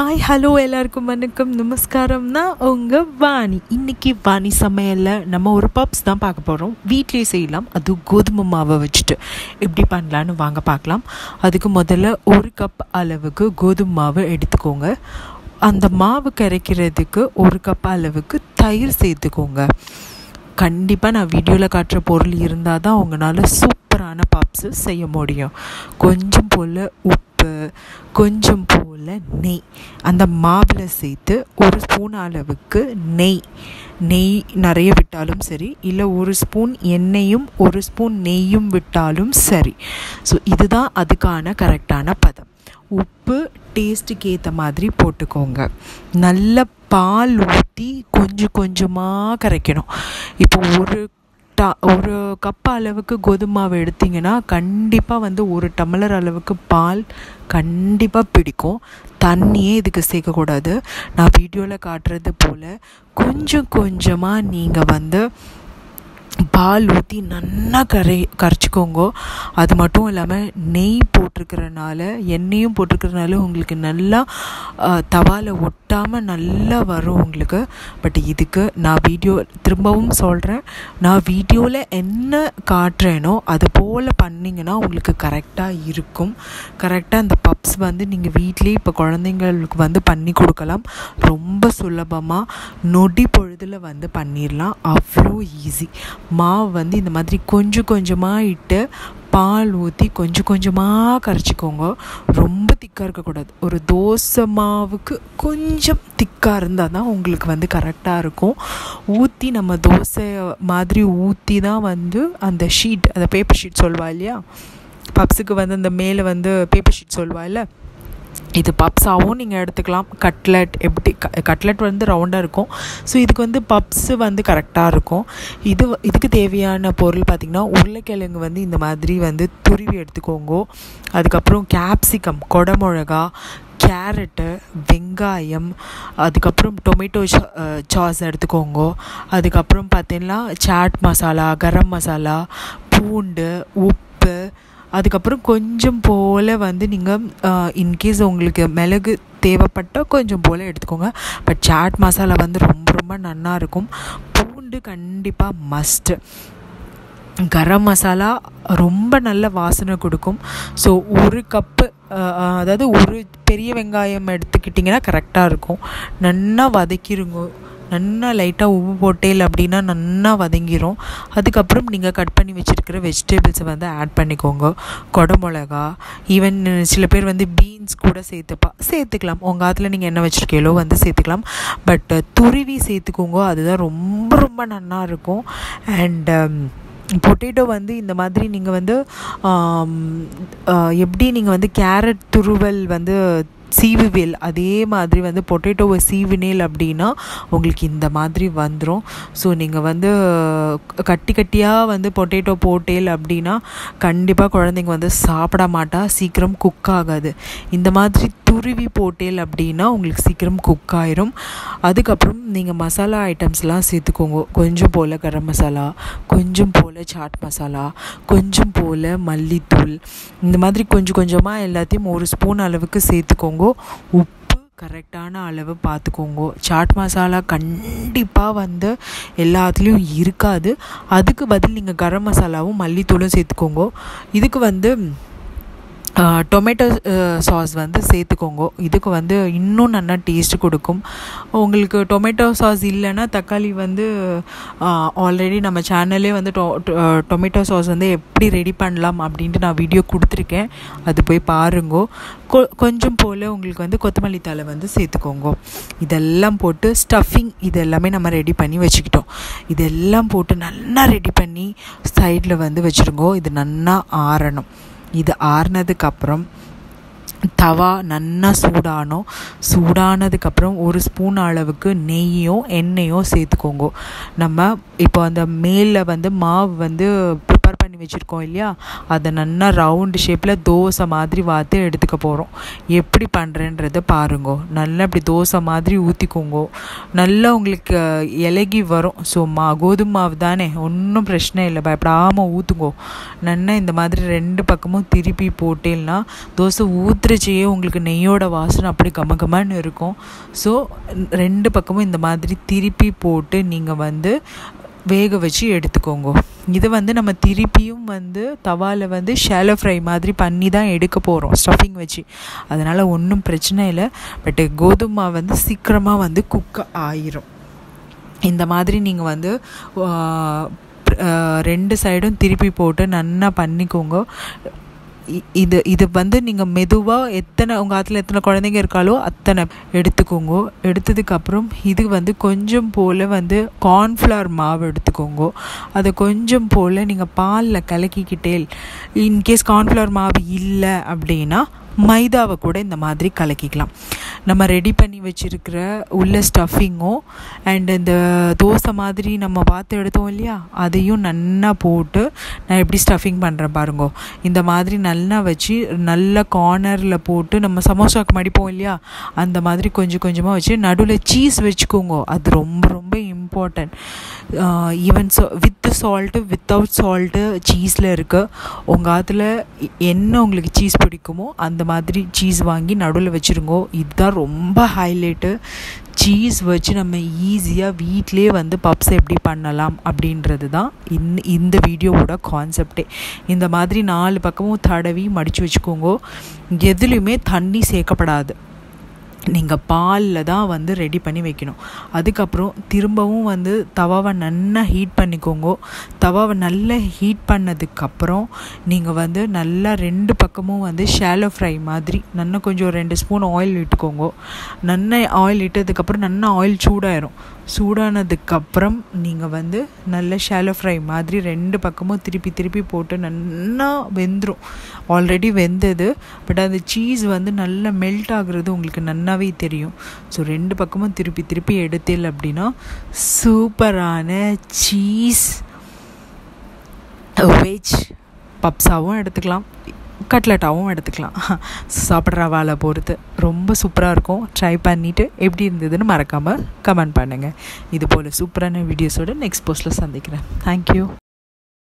Hi hello எல்லாருக்கும் வணக்கம் நமஸ்காரம்னா உங்கள் வாணி. இன்றைக்கி வாணி சமையலில் நம்ம ஒரு பப்ஸ் தான் பார்க்க போகிறோம். வீட்லேயே செய்யலாம், அது கோதுமை மாவை வச்சுட்டு எப்படி பண்ணலான்னு வாங்க பார்க்கலாம். அதுக்கு முதல்ல 1 கப் அளவுக்கு கோதுமை மாவு எடுத்துக்கோங்க. அந்த மாவு கரைக்கிறதுக்கு 1 கப் அளவுக்கு தயிர் சேர்த்துக்கோங்க. கண்டிப்பாக நான் வீடியோவில் காட்டுற பொருள் இருந்தால் தான் உங்களால் சூப்பரான பப்ஸு செய்ய முடியும். கொஞ்சம் போல் உப்பு, கொஞ்சம் போல் நெய் அந்த மாவில் சேர்த்து 1 ஸ்பூன் அளவுக்கு நெய் நிறைய விட்டாலும் சரி, இல்லை 1 ஸ்பூன் எண்ணெயும் 1 ஸ்பூன் நெய்யும் விட்டாலும் சரி. ஸோ இதுதான் அதுக்கான கரெக்டான பதம். உப்பு டேஸ்ட்டுக்கு ஏற்ற மாதிரி போட்டுக்கோங்க. நல்ல பால் ஊற்றி கொஞ்சம் கொஞ்சமாக கரைக்கணும். இப்போ ஒரு கப் அளவுக்கு கோதுமை மாவு எடுத்திங்கன்னா கண்டிப்பாக 1 டம்ளர் அளவுக்கு பால் கண்டிப்பாக பிடிக்கும். தண்ணியே இதுக்கு சேர்க்கக்கூடாது. நான் வீடியோவில் காட்டுறது போல் கொஞ்சம் கொஞ்சமாக நீங்கள் பால் ஊற்றி நல்லா கரைச்சிக்கோங்க. அது மட்டும் இல்லாமல் நெய்யும் போட்டிருக்கிறனால உங்களுக்கு நல்லா தவாவில் ஒட்டாமல் நல்லா வரும் உங்களுக்கு. பட் இதுக்கு நான் திரும்பவும் சொல்கிறேன், நான் வீடியோவில் என்ன காட்டுறேனோ அது போல் பண்ணிங்கன்னா உங்களுக்கு கரெக்டாக இருக்கும். கரெக்டாக அந்த பப்ஸ் நீங்கள் வீட்லேயே இப்போ குழந்தைங்களுக்கு பண்ணி கொடுக்கலாம். ரொம்ப சுலபமாக நொடி பொழுதில் பண்ணிடலாம். அவ்வளோ ஈஸி. மாவு இந்த மாதிரி கொஞ்சம் கொஞ்சமாக இட்டு பால் ஊற்றி கொஞ்சம் கொஞ்சமாக கரைச்சிக்கோங்க. ரொம்ப திக்காக இருக்கக்கூடாது. ஒரு தோசை மாவுக்கு கொஞ்சம் திக்காக இருந்தால் தான் உங்களுக்கு கரெக்டாக இருக்கும். ஊற்றி நம்ம தோசை மாதிரி ஊற்றி தான் அந்த ஷீட், அந்த பேப்பர் ஷீட் சொல்வா இல்லையா, பப்ஸுக்கு அந்த மேலே பேப்பர் ஷீட் சொல்வா இல்லை, இது பப்ஸாகவும் நீங்கள் எடுத்துக்கலாம். கட்லெட் ரவுண்டாக இருக்கும். ஸோ இதுக்கு பப்ஸு கரெக்டாக இருக்கும். இதுக்கு தேவையான பொருள் பார்த்திங்கன்னா, உருளைக்கிழங்கு இந்த மாதிரி துருவி எடுத்துக்கோங்க. அதுக்கப்புறம் கேப்சிகம், கொடமிளகா, கேரட்டு, வெங்காயம், அதுக்கப்புறம் டொமேட்டோ சாஸ் எடுத்துக்கோங்க. அதுக்கப்புறம் பார்த்திங்கன்னா சாட் மசாலா, கரம் மசாலா, பூண்டு, உப்பு, அதுக்கப்புறம் கொஞ்சம் போல் நீங்கள் இன்கேஸ் உங்களுக்கு மிளகு தேவைப்பட்டால் கொஞ்சம் போல் எடுத்துக்கோங்க. பட் சாட் மசாலா ரொம்ப ரொம்ப நல்லா இருக்கும். பூண்டு கண்டிப்பாக மஸ்ட்டு. கரம் மசாலா ரொம்ப நல்ல வாசனை கொடுக்கும். ஸோ 1 கப்பு, அதாவது 1 பெரிய வெங்காயம் எடுத்துக்கிட்டிங்கன்னா கரெக்டாக இருக்கும். நல்லா வதக்கிடுங்க. நல்லா லைட்டாக உப்பு போட்டேல் அப்படின்னா நல்லா வதங்கிடும். அதுக்கப்புறம் நீங்கள் கட் பண்ணி வச்சுருக்கிற வெஜிடபிள்ஸை ஆட் பண்ணிக்கோங்க. கொடமிளகா, ஈவன் சில பேர் பீன்ஸ் கூட சேர்த்துக்கலாம். உங்கள் ஆற்றுல நீங்கள் என்ன வச்சுருக்கீங்களோ சேர்த்துக்கலாம். பட் துருவி சேர்த்துக்கோங்க. அதுதான் ரொம்ப ரொம்ப நல்லா இருக்கும். அண்ட் பொட்டேட்டோ இந்த மாதிரி நீங்கள் எப்படி நீங்கள் கேரட் துருவல் சீவுவேல் அதே மாதிரி பொட்டேட்டோவை சீவினேல் அப்படின்னா உங்களுக்கு இந்த மாதிரி வந்துடும். ஸோ நீங்கள் கட்டி கட்டியாக பொட்டேட்டோ போட்டேல் அப்படின்னா கண்டிப்பாக குழந்தைங்க சாப்பிட மாட்டா, சீக்கிரம் குக் ஆகாது. இந்த மாதிரி துருவி போட்டேல் அப்படின்னா உங்களுக்கு சீக்கிரம் குக் ஆயிரும். அதுக்கப்புறம் நீங்கள் மசாலா ஐட்டம்ஸ்லாம் சேர்த்துக்கோங்க. கொஞ்சம் போல் கரம் மசாலா, கொஞ்சம் போல் சாட் மசாலா, கொஞ்சம் போல் மல்லித்தூள், இந்த மாதிரி கொஞ்சம் கொஞ்சமாக எல்லாத்தையும் 1 ஸ்பூன் அளவுக்கு சேர்த்துக்கோங்க. உப்பு கரெக்டான அளவு பார்த்துக்கோங்க. சாட் மசாலா கண்டிப்பாக எல்லாத்துலேயும் இருக்காது. அதுக்கு பதில் நீங்கள் கரம் மசாலாவும் மல்லித்தூளும் சேர்த்துக்கோங்க. இதுக்கு டொமேட்டோ சாஸ் சேர்த்துக்கோங்க. இதுக்கு இன்னும் நல்லா டேஸ்ட் கொடுக்கும். உங்களுக்கு டொமேட்டோ சாஸ் இல்லைன்னா தக்காளி ஆல்ரெடி நம்ம சேனல்லே டொமேட்டோ சாஸ் எப்படி ரெடி பண்ணலாம் அப்படின்ட்டு நான் வீடியோ கொடுத்துருக்கேன். அது போய் பாருங்கோ. கொஞ்சம் போல் உங்களுக்கு கொத்தமல்லி தழை சேர்த்துக்கோங்க. இதெல்லாம் போட்டு ஸ்டஃபிங் இதெல்லாமே நம்ம ரெடி பண்ணி வச்சுக்கிட்டோம். இதெல்லாம் போட்டு நல்லா ரெடி பண்ணி சைடில் வச்சுருங்கோ. இது நல்லா ஆறணும். இது ஆறுனதுக்கப்புறம் தவா நல்லா சூடானதுக்கப்புறம் 1 ஸ்பூன் அளவுக்கு நெய்யோ எண்ணெயோ சேர்த்துக்கோங்க. நம்ம இப்போ அந்த மேலே மாவு ப்ரிப்பேர் பண்ணி வச்சுருக்கோம் இல்லையா, அதை நல்லா ரவுண்டு ஷேப்பில் தோசை மாதிரி வாத்து எடுத்துக்க போகிறோம். எப்படி பண்ணுறேன்றதை பாருங்கோ. நல்லா இப்படி தோசை மாதிரி ஊற்றிக்கோங்கோ. நல்லா உங்களுக்கு இலகி வரும். ஸோ கோதுமை மாவு தானே, ஒன்றும் பிரச்சனை இல்லை, பயப்படாமல் ஊற்றுங்கோ. நல்லா இந்த மாதிரி 2 பக்கமும் திருப்பி போட்டேன்னா தோசை ஊற்றுறச்சையே உங்களுக்கு நெய்யோட வாசனை அப்படி கமகமான்னு இருக்கும். ஸோ 2 பக்கமும் இந்த மாதிரி திருப்பி போட்டு நீங்கள் வந்து வேக வச்சு எடுத்துக்கோங்க. இதை வந்து நம்ம திருப்பியும் வந்து தவாவில் வந்து ஷாலோ ஃப்ரை மாதிரி பண்ணி தான் எடுக்க போகிறோம் ஸ்டஃபிங் வச்சு. அதனால் ஒன்றும் பிரச்சனை இல்லை. பட்டு கோதுமை வந்து சீக்கிரமாக வந்து குக் ஆயிரும். இந்த மாதிரி நீங்கள் வந்து 2 சைடும் திருப்பி போட்டு நல்லா பண்ணிக்கோங்க. இது வந்து நீங்கள் மெதுவாக உங்கள் ஆற்றுல எத்தனை குழந்தைங்க இருக்காலோ அத்தனை எடுத்துக்கோங்க. எடுத்ததுக்கப்புறம் இது வந்து கொஞ்சம் போல் வந்து கார்ன்ஃப்ளவர் மாவு எடுத்துக்கோங்க. அதை கொஞ்சம் போல் நீங்கள் பாலில் கலக்கிக்கிட்டே, இன்கேஸ் கார்ன்ஃப்ளவர் மாவு இல்லை அப்படின்னா மைதாவை கூட இந்த மாதிரி கலக்கிக்கலாம். நம்ம ரெடி பண்ணி வச்சுருக்கிற உள்ள ஸ்டஃபிங்கும் அண்ட் இந்த தோசை மாதிரி நம்ம பார்த்து எடுத்தோம் இல்லையா, அதையும் நல்லா போட்டு நான் எப்படி ஸ்டஃபிங் பண்ணுறேன் பாருங்கோ. இந்த மாதிரி நல்லா வச்சு நல்ல கார்னரில் போட்டு நம்ம சமோசாவுக்கு மடிப்போம் இல்லையா, அந்த மாதிரி கொஞ்சம் கொஞ்சமாக வச்சு நடுவில் சீஸ் வச்சுக்கோங்க. அது ரொம்ப ரொம்ப important. Even with salt without salt சீஸில் இருக்குது. உங்கள் ஆற்றுல என்ன உங்களுக்கு சீஸ் பிடிக்குமோ அந்த மாதிரி சீஸ் வாங்கி நடுவில் வச்சுருங்கோ. இதுதான் ரொம்ப ஹைலைட்டு. சீஸ் வச்சு நம்ம ஈஸியாக வீட்டிலே வந்து பப்ஸ் எப்படி பண்ணலாம் அப்படின்றது தான் இந்த வீடியோவோட கான்செப்டே. இந்த மாதிரி 4 பக்கமும் தடவி மடித்து வச்சுக்கோங்க. எதுலேயுமே தண்ணி சேர்க்கப்படாது. நீங்கள் பாலில் தான் வந்து ரெடி பண்ணி வைக்கணும். அதுக்கப்புறம் திரும்பவும் வந்து தவாவை நல்லா ஹீட் பண்ணிக்கோங்க. தவாவை நல்லா ஹீட் பண்ணதுக்கப்புறம் நீங்கள் வந்து நல்லா 2 பக்கமும் வந்து ஷாலோ ஃப்ரை மாதிரி நல்லா கொஞ்சம் 2 ஸ்பூன் ஆயில் விட்டுக்கோங்க. நல்லா ஆயில் இட்டதுக்கப்புறம் நல்லா ஆயில் சூடாயிரும். சூடானதுக்கப்புறம் நீங்கள் வந்து நல்ல ஷாலோ ஃப்ரை மாதிரி 2 பக்கமும் திருப்பி திருப்பி போட்டு நல்லா வெந்துடும். ஆல்ரெடி வெந்தது, பட் அந்த சீஸ் வந்து நல்லா மெல்ட் ஆகுறது உங்களுக்கு நல்லாவே தெரியும். ஸோ 2 பக்கமும் திருப்பி திருப்பி எடுத்தேல் அப்படின்னா சூப்பரான சீஸ் வெஜ் பப்ஸாகவும் எடுத்துக்கலாம், கட்லெட்டாகவும் எடுத்துக்கலாம். சாப்பிட்ற வாழை பொறுத்து ரொம்ப சூப்பராக இருக்கும். ட்ரை பண்ணிவிட்டு எப்படி இருந்ததுன்னு மறக்காமல் கமெண்ட் பண்ணுங்கள். இது போல் சூப்பரான வீடியோஸோடு நெக்ஸ்ட் போஸ்ட்டில் சந்திக்கிறேன். தேங்க்யூ.